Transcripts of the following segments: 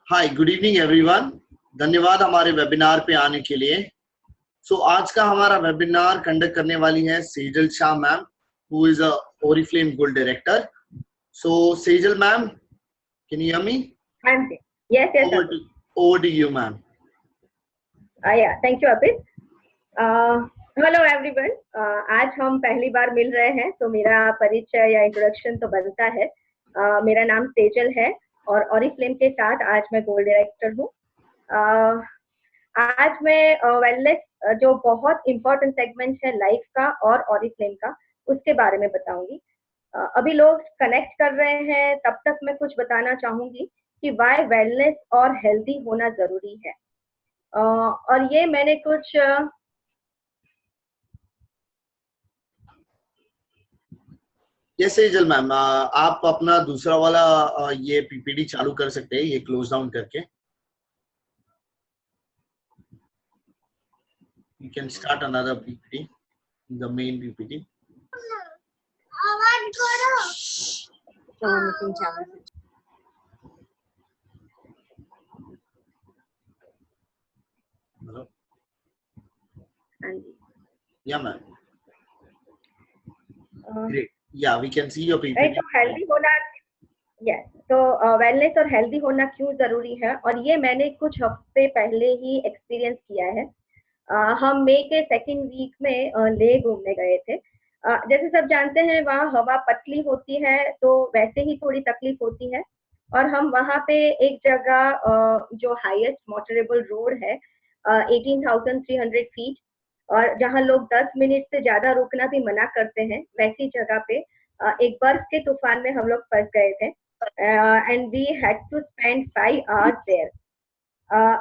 हाय, good evening everyone. धन्यवाद हमारे webinar पे आने के लिए। आज का हमारा वेबिनार कंडक्ट करने वाली है Sejal Shah ma'am, who is a Oriflame gold director. Sejal ma'am, can you hear me? Yes. Over to you, ma'am. Yeah, thank you, Apit. Hello everyone. आज हम पहली बार मिल रहे हैं, तो मेरा परिचय या इंट्रोडक्शन तो बनता है। मेरा नाम सेजल है और ओरिफ्लेम के साथ आज मैं गोल्ड डायरेक्टर हूँ। आज मैं वेलनेस जो बहुत इम्पोर्टेंट सेगमेंट है लाइफ का और ओरिफ्लेम का, उसके बारे में बताऊंगी। अभी लोग कनेक्ट कर रहे हैं, तब तक मैं कुछ बताना चाहूंगी कि वाई वेलनेस और हेल्दी होना जरूरी है। और ये मैंने कुछ यस सेजल मैम, आप अपना दूसरा वाला ये पीपीटी चालू कर सकते हैं, ये क्लोज डाउन करके। You can start another PPT, the main PPT. Hello? Yeah, ma'am. Great. Yeah, we can see your PPT. तो हेल्दी होना, यस, तो वेलनेस और हेल्दी होना क्यों जरूरी है, और ये मैंने कुछ हफ्ते पहले ही एक्सपीरियंस किया है। हम मई के सेकेंड वीक में ले घूमने गए थे। जैसे सब जानते हैं, वहाँ हवा पतली होती है, तो वैसे ही थोड़ी तकलीफ होती है। और हम वहाँ पे एक जगह जो हाईएस्ट मोटरेबल रोड है, 18,300 फीट, और जहाँ लोग 10 मिनट से ज्यादा रुकना भी मना करते हैं, वैसी जगह पे एक बर्फ के तूफान में हम लोग फंस गए थे। And we had to spend 5 hours there.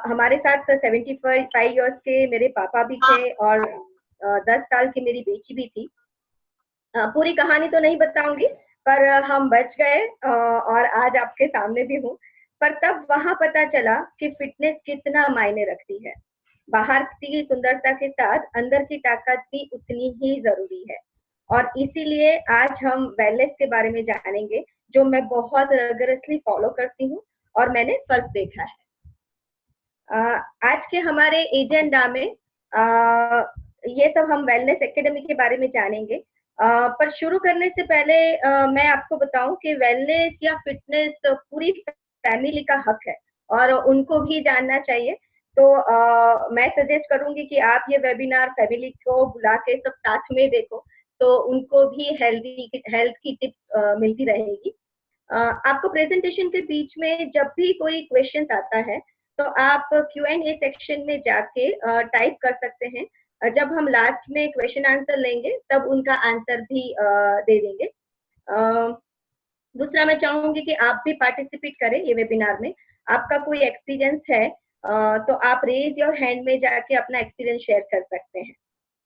हमारे साथ 75 इयर्स के मेरे पापा भी थे और 10 साल की मेरी बेटी भी थी। पूरी कहानी तो नहीं बताऊंगी, पर हम बच गए और आज आपके सामने भी हूँ। पर तब वहां पता चला कि फिटनेस कितना मायने रखती है। बाहर की सुंदरता के साथ अंदर की ताकत भी उतनी ही जरूरी है, और इसीलिए आज हम वेलनेस के बारे में जानेंगे, जो मैं बहुत रिगरसली फॉलो करती हूँ और मैंने फर्क देखा है। आज के हमारे एजेंडा में ये सब हम वेलनेस एकेडमी के बारे में जानेंगे। पर शुरू करने से पहले मैं आपको बताऊं कि वेलनेस या फिटनेस पूरी फैमिली का हक है और उनको भी जानना चाहिए। तो मैं सजेस्ट करूंगी कि आप ये वेबिनार फैमिली को बुला के सब साथ में देखो, तो उनको भी हेल्थ की टिप्स मिलती रहेगी। आपको प्रेजेंटेशन के बीच में जब भी कोई क्वेश्चन आता है, तो आप Q&A सेक्शन में जाके टाइप कर सकते हैं। जब हम लास्ट में क्वेश्चन आंसर लेंगे, तब उनका आंसर भी दे देंगे। दूसरा, मैं चाहूंगी कि आप भी पार्टिसिपेट करें ये वेबिनार में। आपका कोई एक्सपीरियंस है तो आप रेज योर हैंड में जाके अपना एक्सपीरियंस शेयर कर सकते हैं।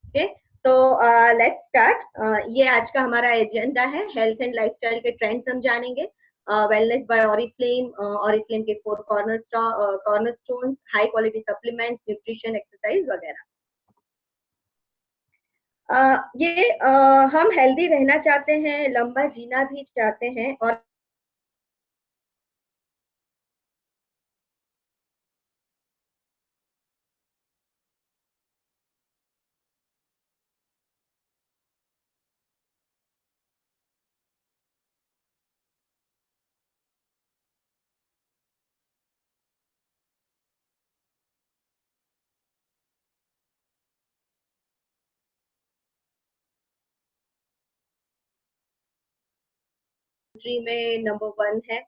ओके, तो लेट्स स्टार्ट। ये आज का हमारा एजेंडा है। हेल्थ एंड लाइफस्टाइल के ट्रेंड्स हम जानेंगे, वेलनेस बाय ओरिफ्लेम, ओरिफ्लेम के 4 cornerstones, high quality supplements, nutrition, exercise वगैरह। हम हेल्दी रहना चाहते हैं, लंबा जीना भी चाहते हैं, और में नंबर 1 है।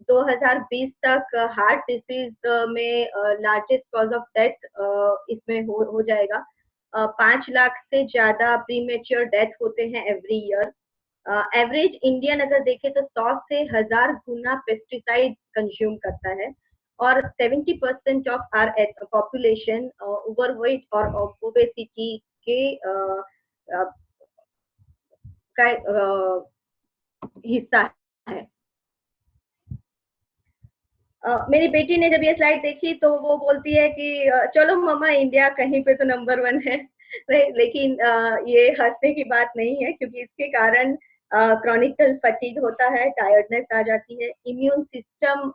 2020 तक हार्ट डिसीज में लार्जेस्ट कॉज ऑफ डेथ इसमें हो जाएगा। 5 लाख से ज्यादा प्रीमेच्योर डेथ होते हैं एवरी ईयर। एवरेज इंडियन अगर देखें तो 100 से 1000 गुना पेस्टिसाइड कंज्यूम करता है, और 70% ऑफ आर पॉपुलेशन ओवरवेट और ओबेसिटी के हिस्सा है। मेरी बेटी ने जब ये स्लाइड देखी तो वो बोलती है कि चलो मम्मा, इंडिया कहीं पे तो नंबर 1 है। लेकिन ये हंसने की बात नहीं है, क्योंकि इसके कारण क्रॉनिकल फटीग होता है, टायर्डनेस आ जाती है, इम्यून सिस्टम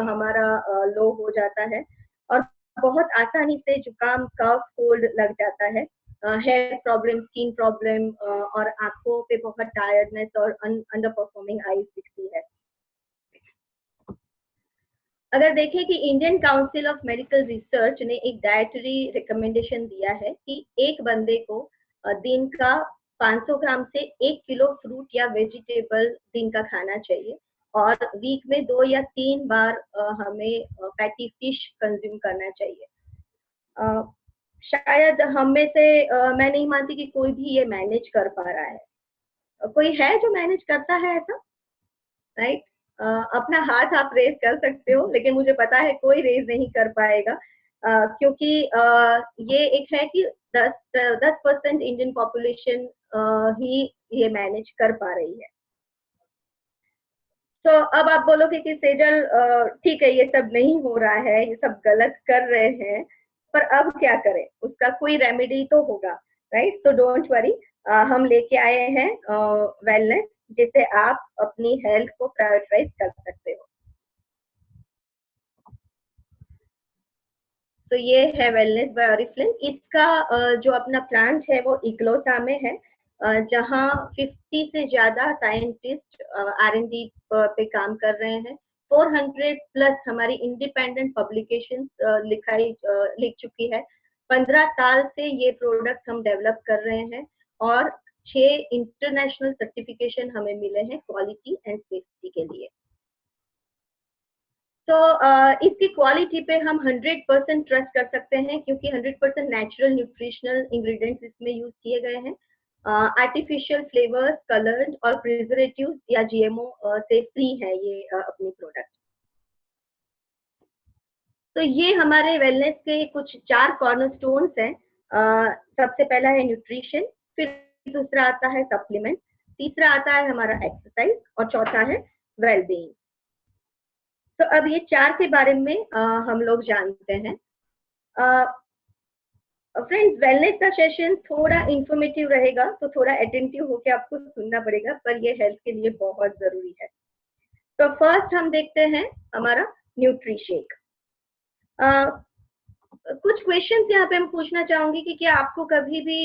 हमारा लो हो जाता है और बहुत आसानी से जुकाम, कफ, कोल्ड लग जाता है, हेयर प्रॉब्लम, स्किन प्रॉब्लम और आंखों पे बहुत टायर्डनेस और अंडर परफॉर्मिंग आईज दिखती है। अगर देखें कि Indian council of medical research ने एक डाइटरी रिकमेंडेशन दिया है कि एक बंदे को दिन का 500 ग्राम से 1 किलो फ्रूट या वेजिटेबल दिन का खाना चाहिए और वीक में 2 या 3 बार हमें फैटी फिश कंज्यूम करना चाहिए। शायद हम में से मैं नहीं मानती कि कोई भी ये मैनेज कर पा रहा है। कोई है जो मैनेज करता है ऐसा, राइट? अपना हाथ आप रेज कर सकते हो, लेकिन मुझे पता है कोई रेज नहीं कर पाएगा, क्योंकि ये एक है कि 10% इंडियन पॉपुलेशन ही ये मैनेज कर पा रही है। तो अब आप बोलोगे कि सेजल ठीक है, ये सब नहीं हो रहा है, ये सब गलत कर रहे हैं, पर अब क्या करें? उसका कोई रेमेडी तो होगा, राइट? तो डोंट वरी, हम लेके आए हैं वेलनेस, जिससे आप अपनी हेल्थ को प्रायोरिटाइज कर सकते हो। तो ये है वेलनेस बाय ऑरिफ्लेम। इसका जो अपना प्लांट है वो इग्लोसा में है, जहाँ 50 से ज्यादा साइंटिस्ट R&D पे काम कर रहे हैं। 400 प्लस हमारी इंडिपेंडेंट पब्लिकेशन लिख चुकी है। 15 साल से ये प्रोडक्ट हम डेवलप कर रहे हैं और 6 इंटरनेशनल सर्टिफिकेशन हमें मिले हैं क्वालिटी एंड सेफ्टी के लिए। तो इसकी क्वालिटी पे हम 100% ट्रस्ट कर सकते हैं, क्योंकि 100% नेचुरल न्यूट्रिशनल इंग्रेडिएंट्स इसमें यूज किए गए हैं। आर्टिफिशियल फ्लेवर्स, कलर्स और प्रिजर्वेटिव्स या GMO से फ्री है ये अपनी प्रोडक्ट। तो ये हमारे वेलनेस के कुछ 4 कॉर्नरस्टोन्स हैं। सबसे पहला है न्यूट्रिशन, फिर दूसरा आता है सप्लीमेंट, तीसरा आता है हमारा एक्सरसाइज और चौथा है वेलबीइंग। तो अब ये 4 के बारे में हम लोग जानते हैं। फ्रेंड्स, वेलनेस का सेशन थोड़ा इंफॉर्मेटिव रहेगा, तो थोड़ा अटेंटिव होकर आपको सुनना पड़ेगा, पर ये हेल्थ के लिए बहुत जरूरी है। तो फर्स्ट हम देखते हैं हमारा न्यूट्री शेक। कुछ क्वेश्चंस यहाँ पे हम पूछना चाहूंगी कि क्या आपको कभी भी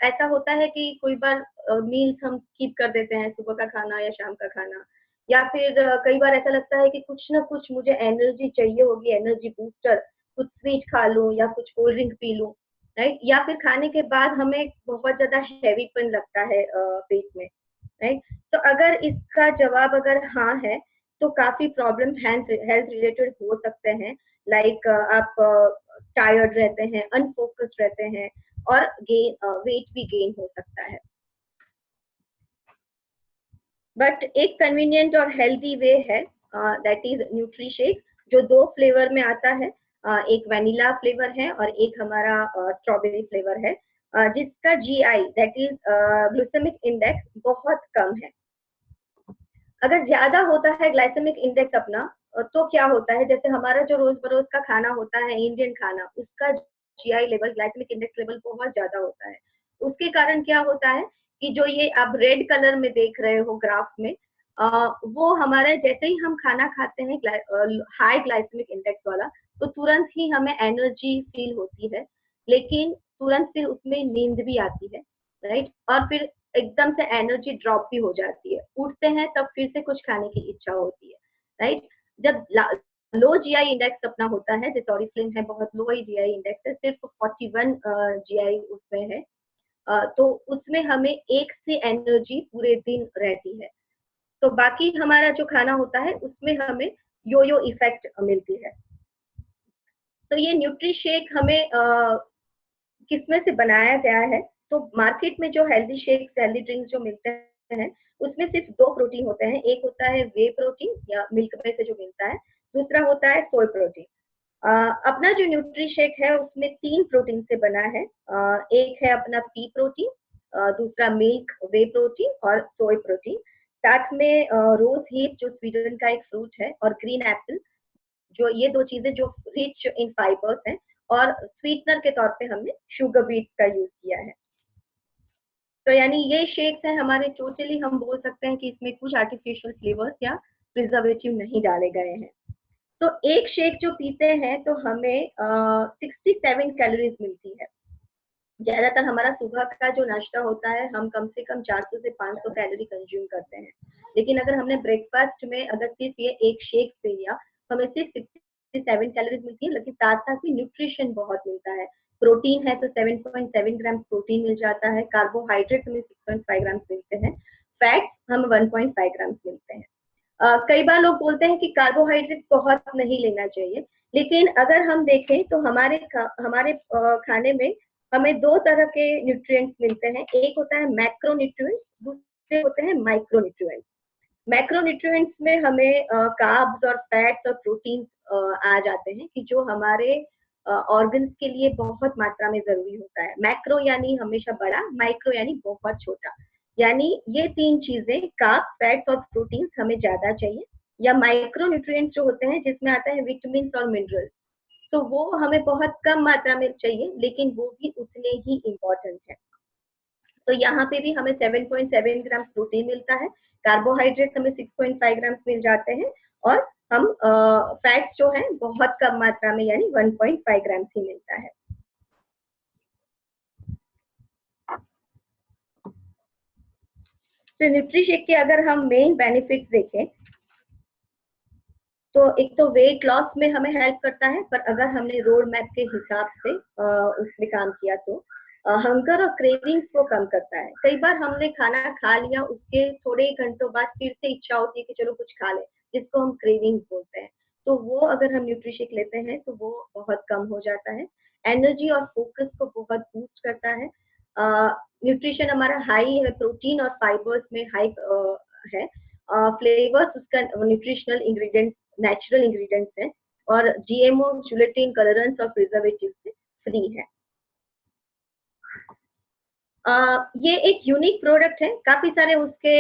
ऐसा होता है कि कोई बार मील्स हम स्किप कर देते हैं, सुबह का खाना या शाम का खाना, या फिर कई बार ऐसा लगता है कि कुछ ना कुछ मुझे एनर्जी चाहिए होगी, एनर्जी बूस्टर, कुछ स्वीट खा लूं या कुछ कोल्ड ड्रिंक पी लूं, राइट? या फिर खाने के बाद हमें बहुत ज्यादा हैवीपन लगता है पेट में, राइट? तो अगर इसका जवाब अगर हाँ है, तो काफी प्रॉब्लम हेल्थ रिलेटेड हो सकते हैं। लाइक आप टायर्ड रहते हैं, अनफोकस्ड रहते हैं और वेट भी गेन हो सकता है। बट एक कन्वीनियंट और हेल्दी वे है, दैट इज न्यूट्री शेक, जो 2 फ्लेवर में आता है। एक वैनिला फ्लेवर है और एक हमारा स्ट्रॉबेरी फ्लेवर है, जिसका GI that is glycaemic index बहुत कम है। अगर ज्यादा होता है ग्लाइसेमिक इंडेक्स अपना, तो क्या होता है, जैसे हमारा जो रोज बरोज का खाना होता है, इंडियन खाना, उसका GI level, glycaemic index level बहुत ज्यादा होता है। उसके कारण क्या होता है कि जो ये आप रेड कलर में देख रहे हो ग्राफ में, वो हमारे जैसे ही हम खाना खाते हैं हाई ग्लाइसेमिक इंडेक्स वाला, तो तुरंत ही हमें एनर्जी फील होती है, लेकिन तुरंत फिर उसमें नींद भी आती है, राइट? और फिर एकदम से एनर्जी ड्रॉप भी हो जाती है, उठते हैं तब फिर से कुछ खाने की इच्छा होती है, राइट? जब लो GI इंडेक्स अपना होता है, जैसे ऑरिफ्लेम है, बहुत लो ही GI इंडेक्स है, सिर्फ 41 GI उसमें है, तो उसमें हमें एक से एनर्जी पूरे दिन रहती है। तो बाकी हमारा जो खाना होता है उसमें हमें यो यो इफेक्ट मिलती है। तो ये न्यूट्री शेक हमें किसमें से बनाया गया है? तो मार्केट में जो हेल्दी शेक्स, हेल्दी ड्रिंक्स जो मिलते हैं, उसमें सिर्फ 2 प्रोटीन होते हैं। एक होता है वे प्रोटीन या मिल्क में से जो मिलता है, दूसरा होता है सोय प्रोटीन। अपना जो न्यूट्री शेक है उसमें 3 प्रोटीन से बना है। एक है अपना पी प्रोटीन, दूसरा मिल्क वे प्रोटीन और सोय प्रोटीन, साथ में रोज हिप जो स्वीडन का एक फ्रूट है, और ग्रीन एप्पल, जो ये 2 चीजें जो रिच इन फाइबर्स हैं, और स्वीटनर के तौर पे हमने शुगर बीट का यूज किया है। तो यानी ये शेक्स हैं हमारे, टोटली हम बोल सकते हैं कि इसमें कुछ आर्टिफिशियल फ्लेवर्स या प्रिजर्वेटिव नहीं डाले गए हैं। तो एक शेक जो पीते हैं तो हमें 67 कैलोरीज मिलती है। ज्यादातर हमारा सुबह का जो नाश्ता होता है हम कम से कम 400 से 500 कैलोरी कंज्यूम करते हैं, लेकिन अगर हमने ब्रेकफास्ट में अगर सिर्फ ये एक शेक पी लिया तो हमें सिर्फ 67 कैलोरीज मिलती है, लेकिन साथ साथ में न्यूट्रिशन बहुत मिलता है। प्रोटीन है तो 7.7 ग्राम प्रोटीन मिल जाता है, कार्बोहाइड्रेट हमें 6.5 ग्राम मिलते हैं, फैट हम 1.5 ग्राम मिलते हैं। कई बार लोग बोलते हैं कि कार्बोहाइड्रेट बहुत नहीं लेना चाहिए, लेकिन अगर हम देखें तो हमारे खाने में हमें दो तरह के न्यूट्रिएंट्स मिलते हैं। एक होता है मैक्रो न्यूट्रिएंट्स, दूसरे होते हैं माइक्रो न्यूट्रिएंट्स। मैक्रो न्यूट्रिएंट्स में हमें कार्ब्स और फैट्स और प्रोटीन आ जाते हैं कि जो हमारे ऑर्गन्स के लिए बहुत मात्रा में जरूरी होता है। मैक्रो यानी हमेशा बड़ा, माइक्रो यानी बहुत छोटा। यानी ये तीन चीजें कार्ब, फैट्स और प्रोटीन हमें ज्यादा चाहिए। या माइक्रो न्यूट्रिएंट्स जो होते हैं जिसमें आता है विटामिन और मिनरल्स, तो वो हमें बहुत कम मात्रा में चाहिए, लेकिन वो भी उतने ही इम्पोर्टेंट है। तो यहाँ पे भी हमें 7.7 ग्राम प्रोटीन मिलता है, कार्बोहाइड्रेट हमें 6.5 ग्राम मिल जाते हैं, और हम फैट्स जो है बहुत कम मात्रा में यानी 1.5 ग्राम ही मिलता है। तो न्यूट्रीशेक के अगर हम मेन बेनिफिट्स देखें तो एक तो वेट लॉस में हमें हेल्प करता है, पर अगर हमने रोड मैप के हिसाब से उसमें काम किया तो हंगर और क्रेविंग्स को कम करता है। कई बार हमने खाना खा लिया, उसके थोड़े घंटों बाद फिर से इच्छा होती है कि चलो कुछ खा ले, जिसको हम क्रेविंग्स बोलते हैं। तो वो अगर हम न्यूट्रिशेक लेते हैं तो वो बहुत कम हो जाता है। एनर्जी और फोकस को बहुत बूस्ट करता है। न्यूट्रिशन हमारा हाई है, प्रोटीन और फाइबर्स में हाई है। फ्लेवर्स उसका न्यूट्रिशनल इंग्रेडिएंट्स नेचुरल इंग्रेडिएंट्स हैं, और जीएमओ, जुलेटिन, कलरेंट्स और प्रिजर्वेटिव से फ्री है। ये एक यूनिक प्रोडक्ट है, काफी सारे उसके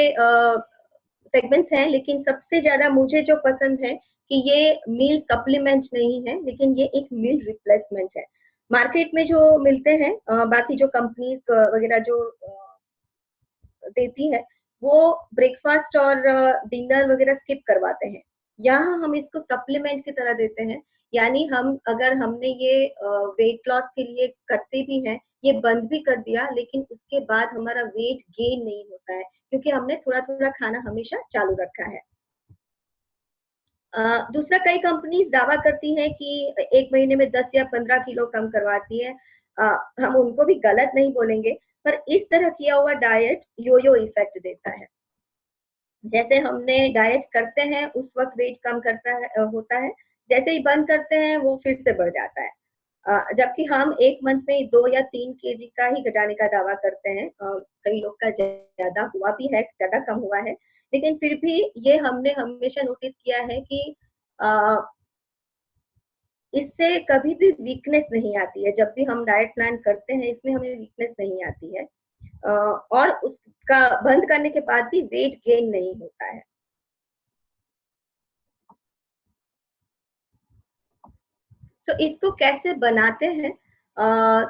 सेगमेंट्स हैं, लेकिन सबसे ज्यादा मुझे जो पसंद है कि ये मील सप्लीमेंट नहीं है, लेकिन ये एक मील रिप्लेसमेंट है। मार्केट में जो मिलते हैं बाकी जो कंपनीज वगैरह जो देती है, वो ब्रेकफास्ट और डिनर वगैरह स्किप करवाते हैं। यहाँ हम इसको सप्लीमेंट की तरह देते हैं, यानी हम अगर हमने ये वेट लॉस के लिए करते भी हैं, ये बंद भी कर दिया, लेकिन उसके बाद हमारा वेट गेन नहीं होता है, क्योंकि हमने थोड़ा थोड़ा खाना हमेशा चालू रखा है। दूसरा, कई कंपनीज दावा करती हैं कि एक महीने में 10 या 15 किलो कम करवाती है। हम उनको भी गलत नहीं बोलेंगे, पर इस तरह किया हुआ डाइट यो यो इफेक्ट देता है। जैसे हमने डाइट करते हैं उस वक्त वेट कम करता है होता है, जैसे ही बंद करते हैं वो फिर से बढ़ जाता है। जबकि हम एक मंथ में 2 या 3 केजी का ही घटाने का दावा करते हैं। कई लोग का ज्यादा हुआ भी है, ज्यादा कम हुआ है, लेकिन फिर भी ये हमने हमेशा नोटिस किया है कि अ, इससे कभी भी वीकनेस नहीं आती है। जब भी हम डाइट प्लान करते हैं इसमें हमें वीकनेस नहीं आती है, और उसका बंद करने के बाद भी वेट गेन नहीं होता है। तो इसको कैसे बनाते हैं?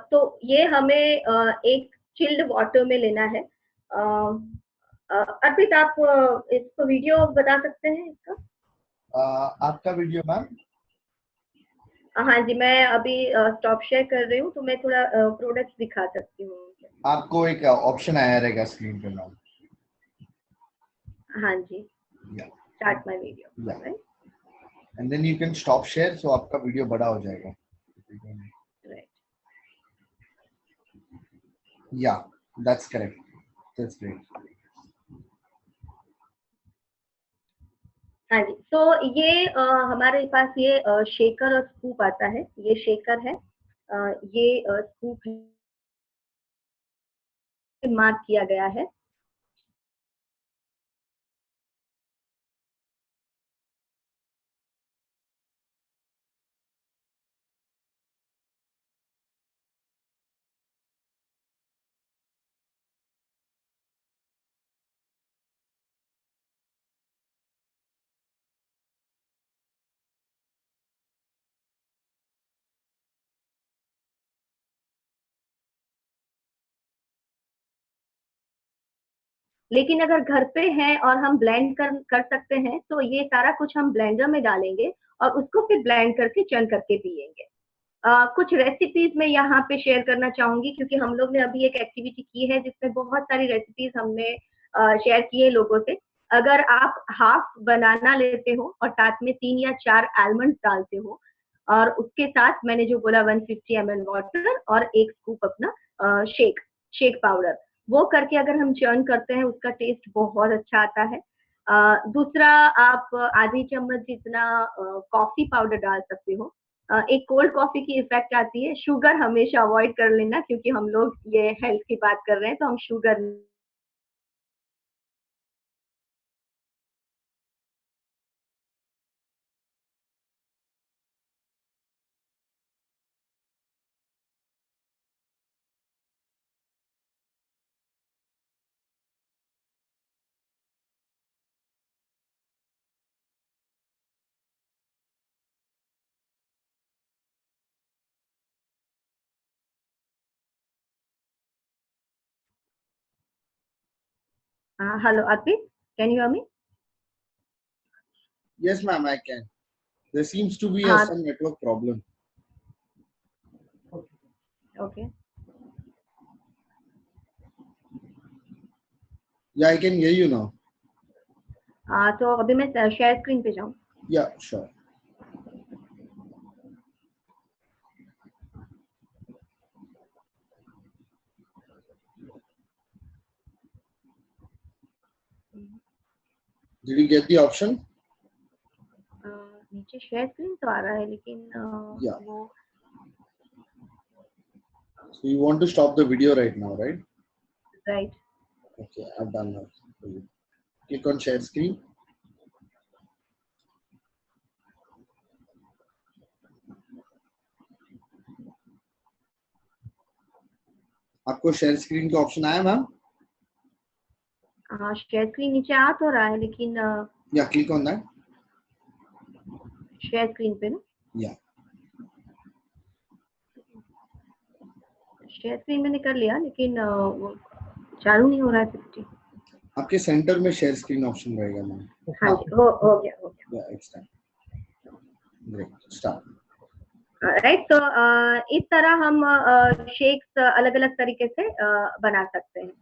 तो ये हमें एक चिल्ड वाटर में लेना है। अर्पित, आप इसको वीडियो बता सकते हैं इसका? आपका वीडियो मैम? हाँ जी, मैं अभी स्टॉप शेयर कर रही हूँ, तो मैं थोड़ा प्रोडक्ट्स दिखा सकती हूँ। आपको एक ऑप्शन आया रहेगा स्क्रीन पे मैम। हाँ जी, yeah start my video, yeah right? And then you can stop share, so आपका वीडियो बड़ा हो जाएगा। राइट। या दैट्स करेक्ट, दैट्स ग्रेट। हाँ जी, तो ये हमारे पास ये शेकर और स्कूप आता है। ये शेकर है, ये स्कूप मार्क किया गया है। लेकिन अगर घर पे है और हम ब्लेंड कर सकते हैं तो ये सारा कुछ हम ब्लेंडर में डालेंगे और उसको फिर ब्लेंड करके चर्न करके पिएंगे। कुछ रेसिपीज मैं यहाँ पे शेयर करना चाहूंगी क्योंकि हम लोग ने अभी एक एक्टिविटी की है जिसमें बहुत सारी रेसिपीज हमने शेयर की है लोगों से। अगर आप हाफ बनाना लेते हो और साथ में 3 या 4 आलमंड डालते हो और उसके साथ मैंने जो बोला 150 ml वाटर और 1 स्कूप अपना शेक पाउडर, वो करके अगर हम चर्न करते हैं उसका टेस्ट बहुत अच्छा आता है। दूसरा, आप आधी चम्मच जितना कॉफी पाउडर डाल सकते हो। एक कोल्ड कॉफी की इफेक्ट आती है। शुगर हमेशा अवॉइड कर लेना क्योंकि हम लोग ये हेल्थ की बात कर रहे हैं तो हम sugar hello Arpit, can you hear me? Yes, ma'am, I can. There seems to be हाँ, some network problem. Okay. Yeah, I can hear you now. तो अभी मैं शेयर स्क्रीन पे जाऊँ। Yeah, sure. Did you get the option? नीचे share screen तो आ रहा है लेकिन Yeah. वो So you want to stop the video right now, right? Right. Okay, I've done that for you. Click on share screen. आपको share screen का option आया ma'am? Share screen नीचे आ तो रहा है लेकिन Yeah, click on that. Share screen पे ना Yeah. शेयर स्क्रीन मैंने कर लिया लेकिन वो चालू नहीं हो रहा है 50। आपके सेंटर में शेयर स्क्रीन ऑप्शन रहेगा मैम। हाँ जी, हो गया। Yeah, it's done. Great. Start. Right. तो इस तरह हम शेक्स अलग अलग तरीके से बना सकते हैं।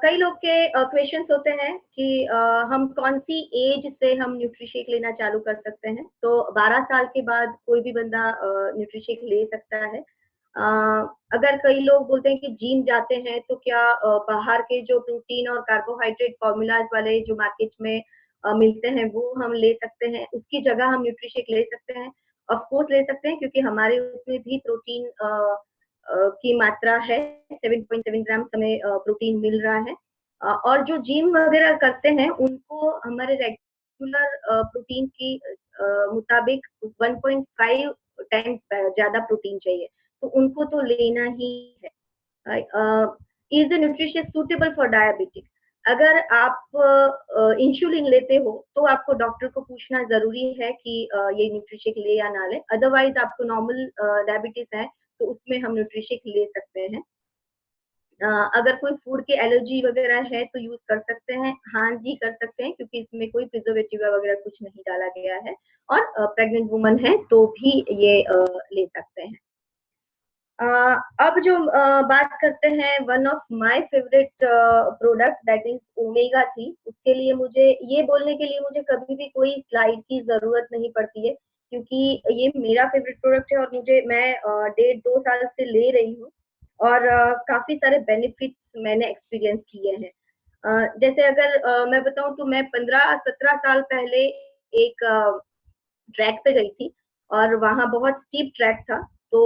कई लोग के क्वेश्चंस होते हैं कि हम कौन सी एज से हम न्यूट्रीशेक लेना चालू कर सकते हैं। तो 12 साल के बाद कोई भी बंदा न्यूट्रीशेक ले सकता है। अगर कई लोग बोलते हैं कि जिम जाते हैं तो क्या बाहर के जो प्रोटीन और कार्बोहाइड्रेट फॉर्मूलाज वाले जो मार्केट में मिलते हैं वो हम ले सकते हैं, उसकी जगह हम न्यूट्रीशेक ले सकते हैं। ऑफ कोर्स ले सकते हैं क्योंकि हमारे उसमें भी प्रोटीन की मात्रा है। 7.7 ग्राम हमें प्रोटीन मिल रहा है। और जो जिम वगैरह करते हैं उनको हमारे रेगुलर प्रोटीन की मुताबिक 1.5 टाइम ज्यादा प्रोटीन चाहिए, तो उनको तो लेना ही है। Is the nutrition suitable for diabetic? अगर आप इंसुलिन लेते हो तो आपको डॉक्टर को पूछना जरूरी है कि ये न्यूट्रिशेक ले या ना ले। अदरवाइज आपको नॉर्मल डायबिटीज है तो उसमें हम न्यूट्रिशेक ले सकते हैं। अगर कोई फूड की एलर्जी वगैरह है तो यूज कर सकते हैं। हाँ जी, कर सकते हैं क्योंकि इसमें कोई प्रिजर्वेटिव वगैरह कुछ नहीं डाला गया है। और प्रेग्नेंट वुमन है तो भी ये ले सकते हैं। अब जो बात करते हैं one of my favourite product that is omega 3। उसके लिए मुझे ये बोलने के लिए मुझे कभी भी कोई स्लाइड की जरूरत नहीं पड़ती है क्योंकि ये मेरा फेवरेट प्रोडक्ट है और मैं 1.5-2 साल से ले रही हूँ और काफी सारे बेनिफिट्स मैंने एक्सपीरियंस किए हैं। जैसे अगर मैं बताऊं तो मैं 15-17 साल पहले एक ट्रैक पे गई थी और वहां बहुत स्टीप ट्रैक था। तो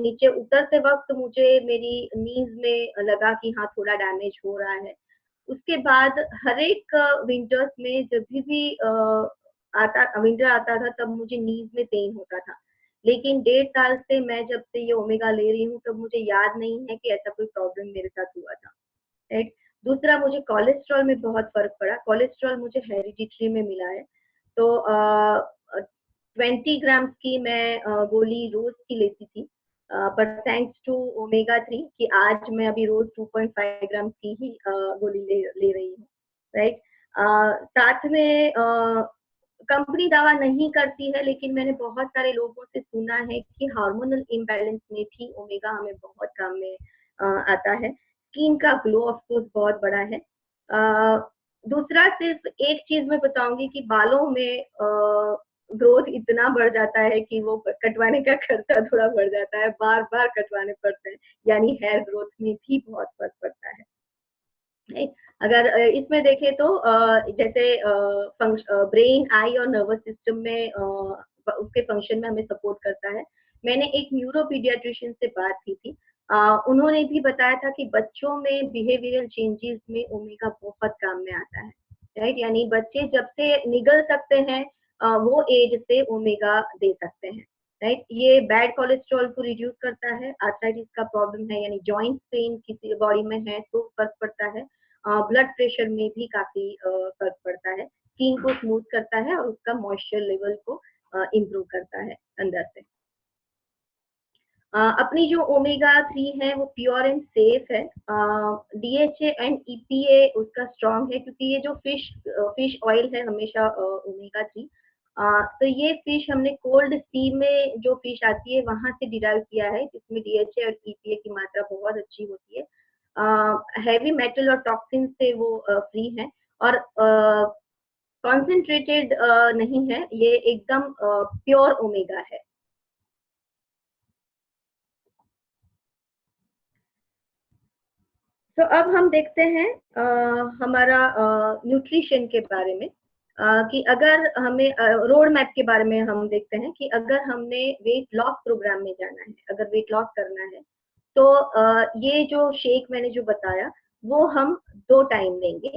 नीचे उतरते वक्त मुझे मेरी नीज में लगा कि हाँ थोड़ा डैमेज हो रहा है। उसके बाद हर एक विंटर्स में जब भी विंटर आता था तब मुझे नीज में पेन होता था। लेकिन 1.5 साल से मैं जब से ये ओमेगा ले रही हूँ तब मुझे याद नहीं है कि ऐसा कोई प्रॉब्लम मेरे साथ हुआ था। राइट। दूसरा, मुझे कोलेस्ट्रॉल में बहुत फर्क पड़ा। कोलेस्ट्रॉल मुझे हेरिडिटरी में मिला है। तो 20 ग्राम की मैं गोली रोज की लेती थी, पर थैंक्स टू ओमेगा 3 कि आज मैं अभी रोज 2.5 ग्राम की ही गोली ले रही हूँ, राइट। साथ में कंपनी दावा नहीं करती है, लेकिन मैंने बहुत सारे लोगों से सुना है कि हार्मोनल इम्बैलेंस में भी ओमेगा हमें बहुत काम में आता है। स्किन का ग्लो ऑफ कोर्स बहुत बड़ा है। दूसरा सिर्फ एक चीज मैं बताऊंगी कि बालों में ग्रोथ इतना बढ़ जाता है कि वो कटवाने का खर्चा थोड़ा बढ़ जाता है, बार बार कटवाने पड़ते हैं, यानी हेयर ग्रोथ में भी बहुत फर्क पड़ता है। अगर इसमें देखें तो जैसे ब्रेन, आई और नर्वस सिस्टम में उसके फंक्शन में हमें सपोर्ट करता है। मैंने एक न्यूरो पीडियाट्रिशियन से बात की थी, उन्होंने भी बताया था कि बच्चों में बिहेवियरल चेंजेस में ओमेगा बहुत काम में आता है, राइट। यानी बच्चे जब से निगल सकते हैं वो एज से ओमेगा दे सकते हैं, राइट। ये बैड कोलेस्ट्रॉल को रिड्यूस करता है, आर्थराइटिस का प्रॉब्लम है यानी जॉइंट पेन किसी बॉडी में है तो फर्क पड़ता है, ब्लड प्रेशर में भी काफी फर्क पड़ता है, स्किन को स्मूथ करता है और उसका मॉइस्चर लेवल को इम्प्रूव करता है अंदर से। अपनी जो ओमेगा 3 है वो प्योर एंड सेफ है, डीएचए एंड ईपीए उसका स्ट्रॉन्ग है, क्योंकि ये जो फिश ऑयल है हमेशा ओमेगा 3, तो ये फिश हमने कोल्ड सी में जो फिश आती है वहां से डिराइव किया है, जिसमें डीएचए और ईपीए की मात्रा बहुत अच्छी होती है, हैवी मेटल और टॉक्सिन से वो फ्री है, और कॉन्सेंट्रेटेड नहीं है, ये एकदम प्योर ओमेगा है। तो अब हम देखते हैं हमारा न्यूट्रिशन के बारे में, कि अगर हमें रोड मैप के बारे में हम देखते हैं कि अगर हमने वेट लॉस प्रोग्राम में जाना है, अगर वेट लॉस करना है, तो ये जो शेक मैंने जो बताया वो हम 2 टाइम लेंगे।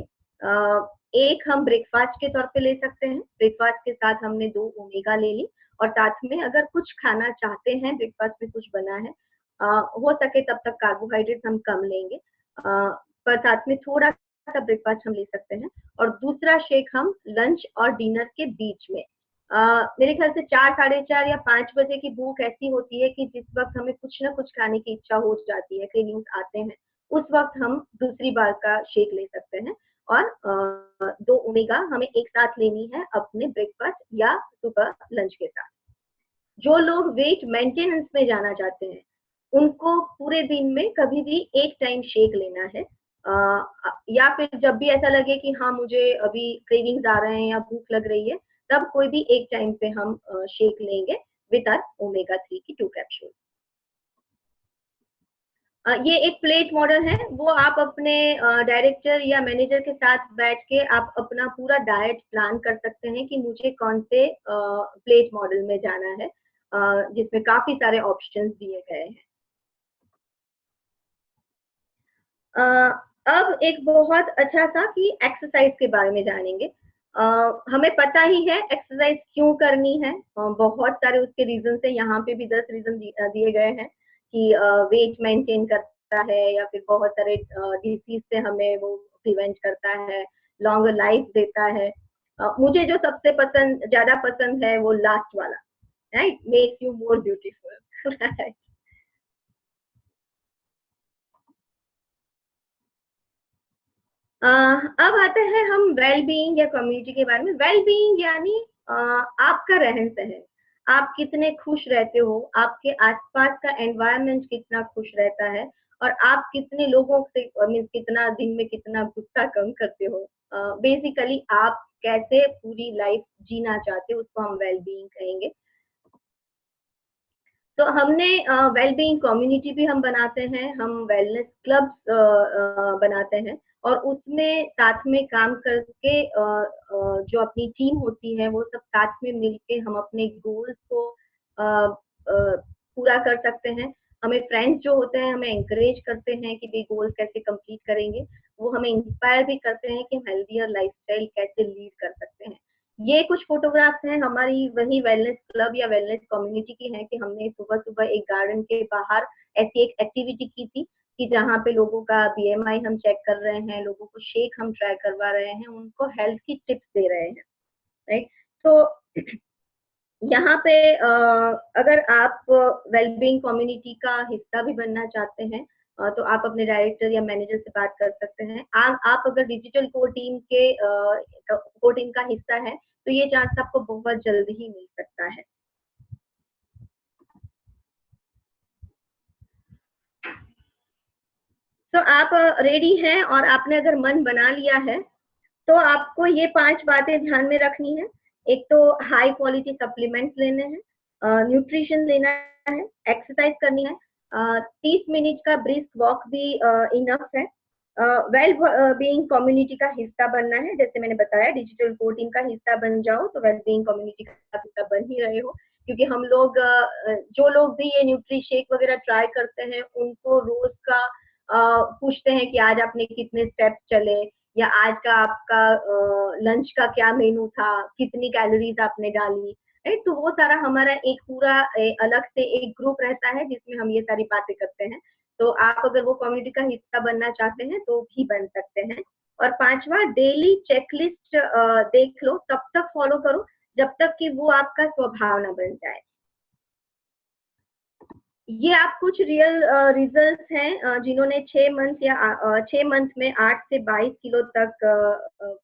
एक हम ब्रेकफास्ट के तौर पे ले सकते हैं, ब्रेकफास्ट के साथ हमने 2 ओमेगा ले ली, और साथ में अगर कुछ खाना चाहते हैं, ब्रेकफास्ट में कुछ बना है, हो सके तब तक कार्बोहाइड्रेट हम कम लेंगे, पर साथ में थोड़ा सा ब्रेकफास्ट हम ले सकते हैं, और दूसरा शेक हम लंच और डिनर के बीच में, मेरे ख्याल से 4, साढ़े 4 या 5 बजे की भूख ऐसी होती है कि जिस वक्त हमें कुछ ना कुछ खाने की इच्छा हो जाती है, क्रेविंग्स आते हैं, उस वक्त हम दूसरी बार का शेक ले सकते हैं, और 2 ओमेगा हमें एक साथ लेनी है अपने ब्रेकफास्ट या सुबह लंच के साथ। जो लोग वेट मेंटेनेंस में जाना चाहते हैं, उनको पूरे दिन में कभी भी एक टाइम शेक लेना है, या फिर जब भी ऐसा लगे कि हाँ मुझे अभी क्रेविंग्स आ रहे हैं या भूख लग रही है, तब कोई भी एक टाइम पे हम शेक लेंगे विद आर ओमेगा 3 की 2 कैप्सूल। ये एक प्लेट मॉडल है, वो आप अपने डायरेक्टर या मैनेजर के साथ बैठ के आप अपना पूरा डाइट प्लान कर सकते हैं कि मुझे कौन से प्लेट मॉडल में जाना है, जिसमें काफी सारे ऑप्शंस दिए गए हैं। अब एक बहुत अच्छा सा कि एक्सरसाइज के बारे में जानेंगे। हमें पता ही है एक्सरसाइज क्यों करनी है, बहुत सारे उसके रीजन है, यहाँ पे भी 10 रीजन दिए गए हैं कि वेट मेंटेन करता है, या फिर बहुत सारे डिसीज से हमें वो प्रिवेंट करता है, लॉन्गर लाइफ देता है। मुझे जो सबसे ज्यादा पसंद है वो लास्ट वाला, right, makes you more beautiful. अब आते हैं हम वेल बीइंग या कम्युनिटी के बारे में। वेल बीइंग यानी आपका रहन सहन, आप कितने खुश रहते हो, आपके आसपास का एनवायरनमेंट कितना खुश रहता है, और आप कितने लोगों से मीन्स कितना दिन में कितना गुस्सा कम करते हो, बेसिकली आप कैसे पूरी लाइफ जीना चाहते हो, उसको हम वेल बीइंग कहेंगे। तो हमने वेल बीइंग कम्युनिटी भी हम बनाते हैं, हम वेलनेस क्लब बनाते हैं, और उसमें साथ में काम करके जो अपनी टीम होती है वो सब साथ में मिलके हम अपने गोल्स को पूरा कर सकते हैं। हमें फ्रेंड्स जो होते हैं हमें एंकरेज करते हैं कि भाई गोल्स कैसे कंप्लीट करेंगे, वो हमें इंस्पायर भी करते हैं कि हम हेल्दियर लाइफस्टाइल कैसे लीड कर सकते हैं। ये कुछ फोटोग्राफ्स हैं हमारी वही वेलनेस क्लब या वेलनेस कम्युनिटी की हैं, कि हमने सुबह सुबह एक गार्डन के बाहर ऐसी एक एक्टिविटी की थी कि जहाँ पे लोगों का बीएमआई हम चेक कर रहे हैं, लोगों को शेक हम ट्राई करवा रहे हैं, उनको हेल्थ की टिप्स दे रहे हैं, राइट। तो यहाँ पे अगर आप वेलबींग कम्युनिटी का हिस्सा भी बनना चाहते हैं तो आप अपने डायरेक्टर या मैनेजर से बात कर सकते हैं। आप अगर डिजिटल कोर टीम का हिस्सा है तो ये चांस आपको बहुत जल्दी ही मिल सकता है। तो आप रेडी हैं और आपने अगर मन बना लिया है तो आपको ये 5 बातें ध्यान में रखनी है। एक तो हाई क्वालिटी सप्लीमेंट्स लेने हैं, न्यूट्रिशन लेना है, एक्सरसाइज करनी है, 30 मिनट का ब्रिस्क वॉक भी इनफ है, वेल बीइंग कम्युनिटी का हिस्सा बनना है। जैसे मैंने बताया डिजिटल कोर टीम का हिस्सा बन जाओ तो वेल बीइंग कम्युनिटी का हिस्सा बन ही रहे हो, क्योंकि हम लोग जो लोग भी ये न्यूट्री शेक वगैरह ट्राई करते हैं उनको रोज का पूछते हैं कि आज आपने कितने स्टेप्स चले, या आज का आपका लंच का क्या मेनू था, कितनी कैलोरीज आपने डाली, राइट। तो वो सारा हमारा एक पूरा अलग से एक ग्रुप रहता है जिसमें हम ये सारी बातें करते हैं। तो आप अगर वो कम्युनिटी का हिस्सा बनना चाहते हैं तो भी बन सकते हैं। और 5वां, डेली चेकलिस्ट देख लो, तब तक फॉलो करो जब तक कि वो आपका स्वभाव ना बन जाए। ये आप कुछ रियल रिजल्ट्स हैं जिन्होंने 6 मंथ में 8 से 22 किलो तक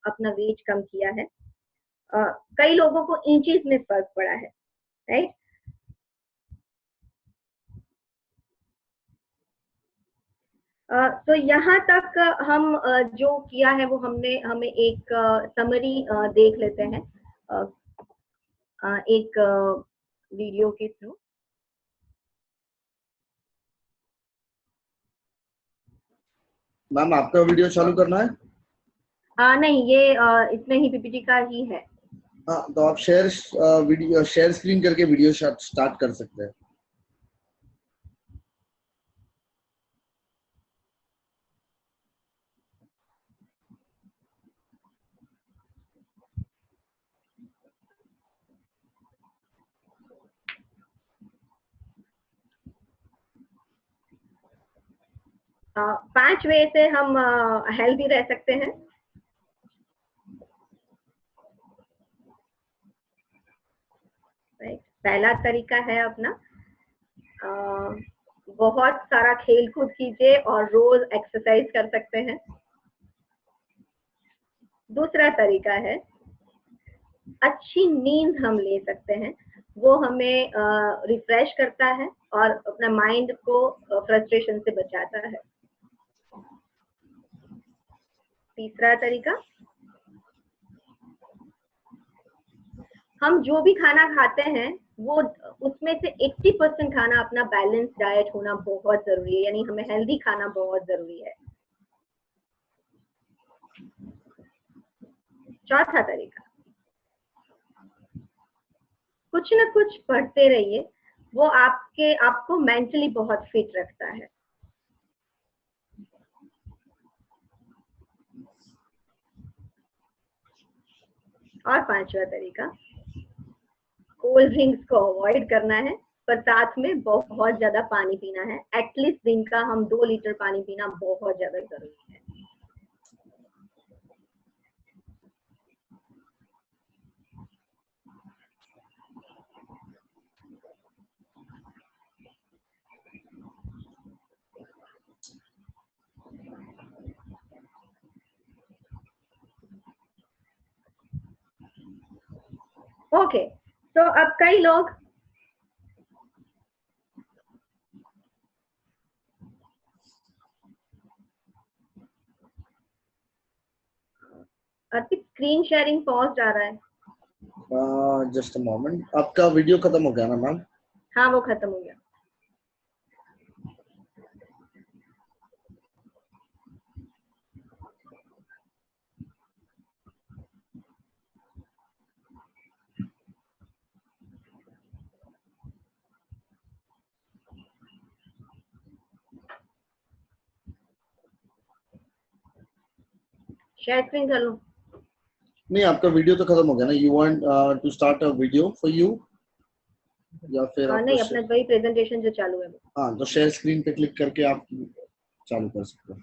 अपना वेट कम किया है। कई लोगों को इंचेस में फर्क पड़ा है, राइट। तो यहाँ तक हम जो किया है वो हमें एक समरी देख लेते हैं एक वीडियो के थ्रू। मैम आपका वीडियो चालू करना है? नहीं, ये इसमें ही पीपीटी का ही है। हाँ, तो आप शेयर स्क्रीन करके वीडियो स्टार्ट कर सकते हैं। अ, 5 वे से हम हेल्दी रह सकते हैं। पहला तरीका है अपना बहुत सारा खेल कूद कीजिए और रोज एक्सरसाइज कर सकते हैं। दूसरा तरीका है अच्छी नींद हम ले सकते हैं, वो हमें रिफ्रेश करता है और अपना माइंड को फ्रस्ट्रेशन से बचाता है। तीसरा तरीका, हम जो भी खाना खाते हैं वो उसमें से 80% खाना अपना बैलेंस डाइट होना बहुत जरूरी है, यानी हमें हेल्दी खाना बहुत जरूरी है। चौथा तरीका, कुछ ना कुछ पढ़ते रहिए, वो आपको मेंटली बहुत फिट रखता है। और 5वां तरीका, कोल्ड ड्रिंक्स को अवॉइड करना है, पर साथ में बहुत ज्यादा पानी पीना है। एटलीस्ट दिन का हम 2 लीटर पानी पीना बहुत ज्यादा जरूरी है। ओके, तो अब कई लोग अर्पित स्क्रीन शेयरिंग पॉज आ रहा है। जस्ट अ मोमेंट, आपका वीडियो खत्म हो गया ना मैम? हाँ, वो खत्म हो गया। शेयर स्क्रीन कर लो। नहीं, आपका वीडियो तो खत्म हो गया ना। You want to start a video for you, या फिर आपको नहीं, अपना वही प्रेजेंटेशन जो चालू है। हाँ, तो शेयर स्क्रीन पे क्लिक करके आप चालू कर सकते हो।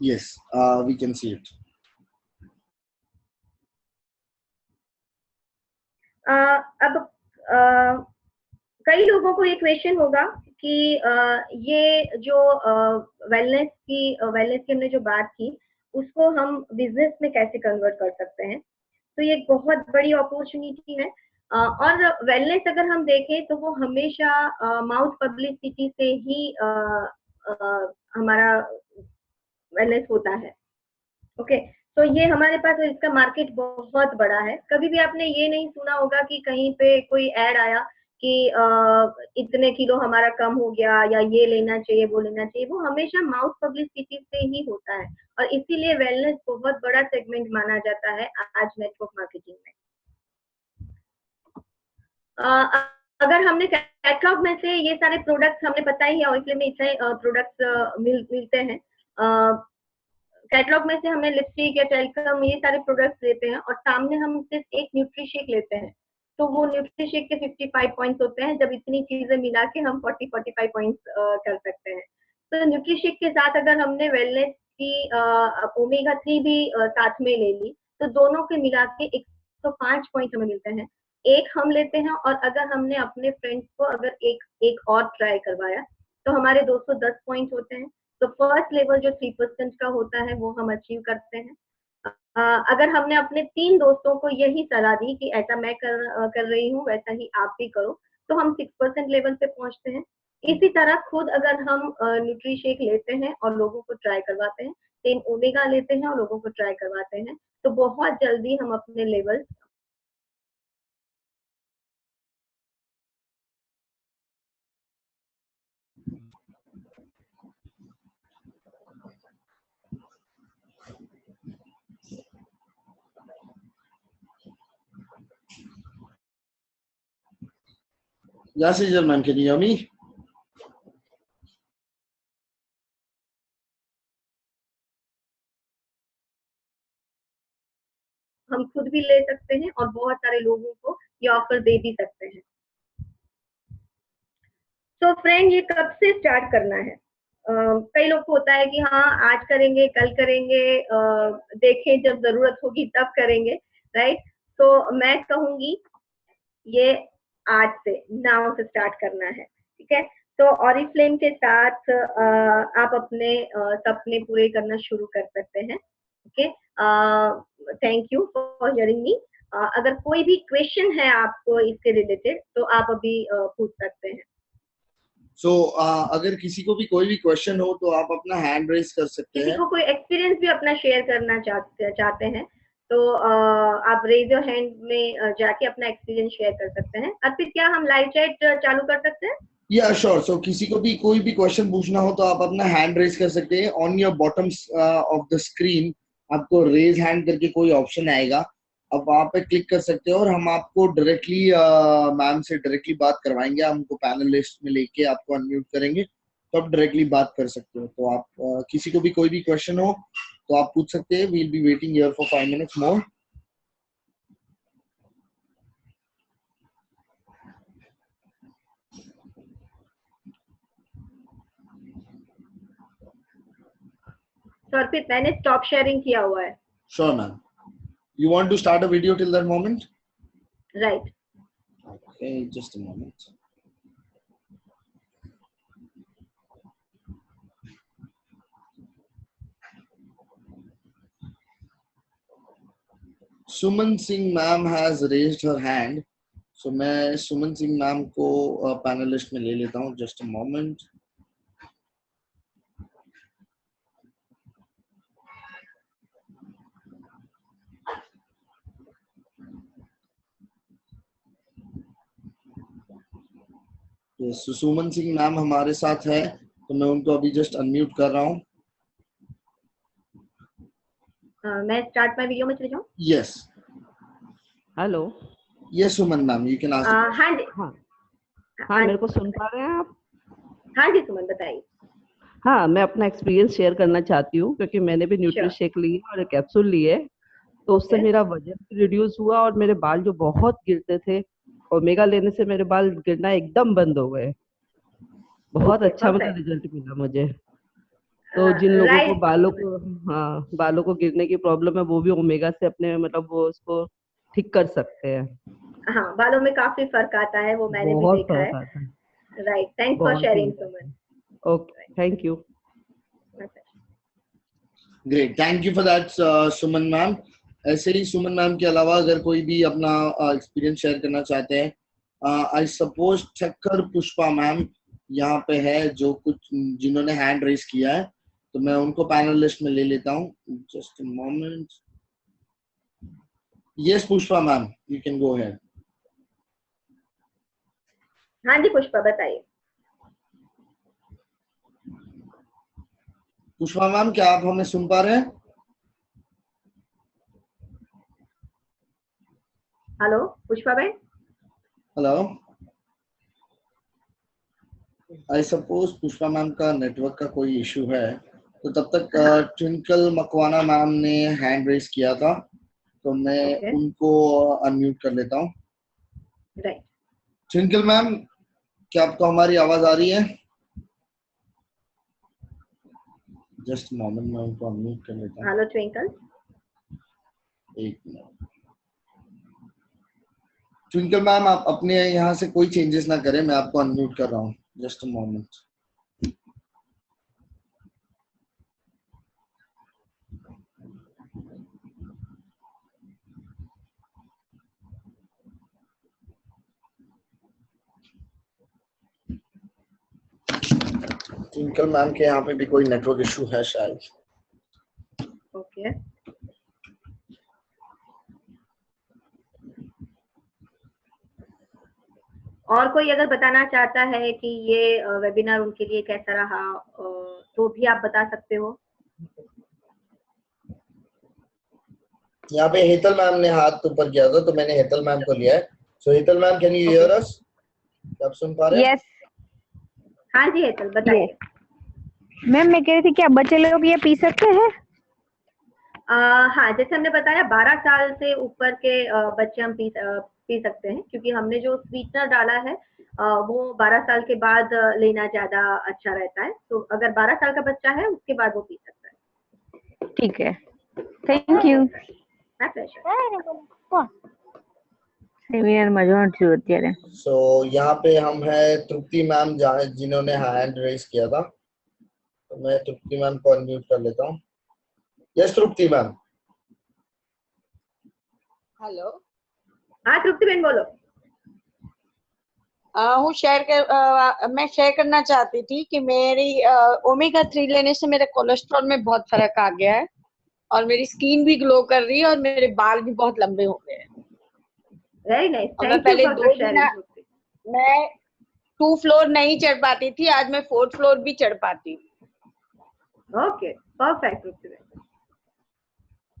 Yes, we can see it. अब कई लोगों को ये क्वेश्चन होगा कि ये जो वेलनेस की हमने जो बात की उसको हम बिजनेस में कैसे कन्वर्ट कर सकते हैं। तो ये एक बहुत बड़ी अपॉर्चुनिटी है और वेलनेस अगर हम देखें तो वो हमेशा माउथ पब्लिसिटी से ही हमारा वेलनेस होता है। ओके, तो ये हमारे पास इसका मार्केट बहुत बड़ा है। कभी भी आपने ये नहीं सुना होगा कि कहीं पे कोई ऐड आया कि इतने किलो हमारा कम हो गया या ये लेना चाहिए वो लेना चाहिए। वो हमेशा माउथ पब्लिसिटी से ही होता है और इसीलिए वेलनेस बहुत बड़ा सेगमेंट माना जाता है आज नेटवर्क मार्केटिंग में। अगर हमने कैटलॉग में से ये सारे प्रोडक्ट्स हमें पता ही है और इसलिए में इतने प्रोडक्ट्स मिलते हैं। कैटलॉग में से हमें लिपस्टिक या टेल्कम ये सारे प्रोडक्ट्स लेते हैं और सामने हम सिर्फ एक न्यूट्रीशेक लेते हैं तो वो न्यूट्रीशेक के 55 पॉइंट्स होते हैं। जब इतनी चीजें मिला के हम 40-45 पॉइंट्स कर सकते हैं। तो न्यूट्रीशेक के साथ अगर हमने वेलनेस की ओमेगा 3 भी साथ में ले ली तो दोनों के मिला के 105 पॉइंट हमें मिलते हैं। एक हम लेते हैं और अगर हमने अपने फ्रेंड्स को अगर एक और ट्राई करवाया तो हमारे 210 पॉइंट होते हैं। तो फर्स्ट लेवल जो 3% का होता है वो हम अचीव करते हैं। अगर हमने अपने 3 दोस्तों को यही सलाह दी कि ऐसा मैं कर रही हूँ वैसा ही आप भी करो तो हम 6% लेवल पे पहुंचते हैं। इसी तरह खुद अगर हम न्यूट्रीशेक लेते हैं और लोगों को ट्राई करवाते हैं, 10 ओमेगा लेते हैं और लोगों को ट्राई करवाते हैं तो बहुत जल्दी हम अपने level Yes, gentlemen, can you hear me? हम खुद भी ले सकते हैं और बहुत सारे लोगों को ये ऑफर दे भी सकते हैं। तो फ्रेंड ये कब से स्टार्ट करना है? कई लोग को होता है कि हाँ आज करेंगे कल करेंगे, देखें जब जरूरत होगी तब करेंगे, राइट? तो मैं कहूंगी ये आज से नाउ से स्टार्ट करना है, ठीक है? तो ऑरिफ्लेम के साथ आप अपने सपने पूरे करना शुरू कर सकते हैं। Okay, thank you for hearing me. अगर कोई भी क्वेश्चन है आपको इसके रिलेटेड तो आप अभी पूछ सकते हैं। So, अगर किसी को भी कोई भी क्वेश्चन हो तो आप अपना हैंड रेज कर सकते हैं। किसी को कोई एक्सपीरियंस भी अपना शेयर करना चाहते हैं तो आप रेज योर हैंड में जाके अपना एक्सपीरियंस शेयर कर सकते हैं। अब फिर क्या हम लाइव चैट चालू कर सकते हैं? या श्योर। सो किसी को भी कोई भी क्वेश्चन पूछना हो तो आप अपना हैंड रेज कर सकते हैं। On your bottom of the screen आपको रेज हैंड करके कोई ऑप्शन आएगा, आप वहां पे क्लिक कर सकते हो और हम आपको डायरेक्टली मैम से डायरेक्टली बात करवाएंगे। हमको पैनल लिस्ट में लेके आपको अनम्यूट करेंगे तो आप डायरेक्टली बात कर सकते हो। तो आप किसी को भी कोई भी क्वेश्चन हो तो आप पूछ सकते हैं। We will be waiting here for 5 minutes more. तो अर्पित मैंने स्टॉप शेयरिंग किया हुआ है। Sure, ma'am. You want to start a video till that moment? Right. Okay, just a moment. Suman Singh ma'am has raised her hand. So मैं सुमन Singh ma'am को panelist में ले लेता हूँ। Just a moment. Suman Singh ma'am हमारे साथ है तो मैं उनको अभी जस्ट अनम्यूट कर रहा हूँ। मैं स्टार्ट माय वीडियो में चले जाऊँ? Yes. Hello. Yes Suman ma'am, you can ask. हाँ जी। हाँ, मेरे को सुन पा रहे हैं आप? हाँ जी सुमन बताइए। हाँ, मैं अपना एक्सपीरियंस शेयर करना चाहती हूँ क्योंकि मैंने भी न्यूट्रीशेक ली है और कैप्सूल ली है तो उससे मेरा वजन रिड्यूस हुआ और मेरे बाल जो बहुत गिरते थे ओमेगा लेने से मेरे बाल गिरना एकदम बंद हो गए। बहुत अच्छा मतलब रिजल्ट मिला मुझे। तो जिन लोगों को राइट। बालों को गिरने की प्रॉब्लम है वो भी ओमेगा से अपने मतलब वो उसको ठीक कर सकते हैं। हाँ, बालों में काफी फर्क आता है, वो मैंने भी बहुत देखा फर्क है। आता है, राइट, थैंक्स फॉर बहुत शेयरिंग फर्क सुमन। आता है। Okay, thank you. Great, thank you for that Suman ma'am. ऐसे ही सुमन मैम के अलावा अगर कोई भी अपना एक्सपीरियंस शेयर करना चाहते हैं, I suppose Thakkar Pushpa ma'am यहाँ पे है, जो कुछ जिन्होंने हैंड रेस किया है, तो मैं उनको पैनल लिस्ट में ले लेता हूँ। Just a moment. Yes Pushpa ma'am, you can go ahead. हाँ जी पुष्पा, बताइए। पुष्पा मैम, क्या आप हमें सुन पा रहे हैं? हेलो पुष्पा बहन। Hello, I suppose Pushpa ma'am का नेटवर्क का कोई इशू है, तो तब तक हाँ। ट्विंकल मकवाना मैम ने हैंड रेस किया था, तो मैं ओके। उनको अनम्यूट कर लेता हूँ। राइट। ट्विंकल मैम, क्या आपको हमारी आवाज आ रही है? जस्ट मोमेंट, मैं उनको अनम्यूट कर लेता हूँ। Hello twinkle. एक मिनट। ट्विंकल मैम, आप अपने यहाँ से कोई चेंजेस ना करें, मैं आपको अनम्यूट कर रहा हूँ। Just a moment. Twinkle ma'am के यहाँ पे भी कोई नेटवर्क इशू है शायद। ओके। और कोई अगर बताना चाहता है कि ये वेबिनार उनके लिए कैसा रहा, तो भी आप बता सकते हो। यहाँ पे हेतल मैम ने हाथ ऊपर किया था, तो मैंने हेतल मैम को लिया है। So Hetal ma'am, can you hear us? आप सुन पा रहे हैं? यस। हाँ जी हेतल, बताइए। मैम मैं कह रही थी क्या बच्चे लोग ये पी सकते हैं? हाँ, जैसे हमने बताया 12 साल से ऊपर के बच्चे हम पी सकते हैं, क्योंकि हमने जो स्वीटनर डाला है वो 12 साल के बाद लेना ज्यादा अच्छा रहता है। तो अगर 12 साल का बच्चा है उसके बाद वो पी सकता है। ठीक है, thank you. My pleasure. Seminar मजा होती है। सो यहाँ पे हम है तृप्ति मैम, जिन्होंने हैंड रेस किया था, तो मैं तृप्ति मैम को अनम्यूट कर लेता हूँ। यस तृप्ति मैम। हेलो। हाँ तृप्ति बहन बोलो। मैं शेयर करना चाहती थी कि मेरी ओमेगा 3 लेने से मेरे कोलेस्ट्रॉल में बहुत फर्क आ गया है, और मेरी स्किन भी ग्लो कर रही है, और मेरे बाल भी बहुत लंबे हो गए हैं। वेरी नाइस, और मैं थैंक यू पहले फॉर 2 दिन शेयरिंग तृप्ति। मैं 2 फ्लोर नहीं चढ़ पाती थी, आज मैं 4th फ्लोर भी चढ़ पाती हूँ। ओके, परफेक्ट तृप्ति बहन।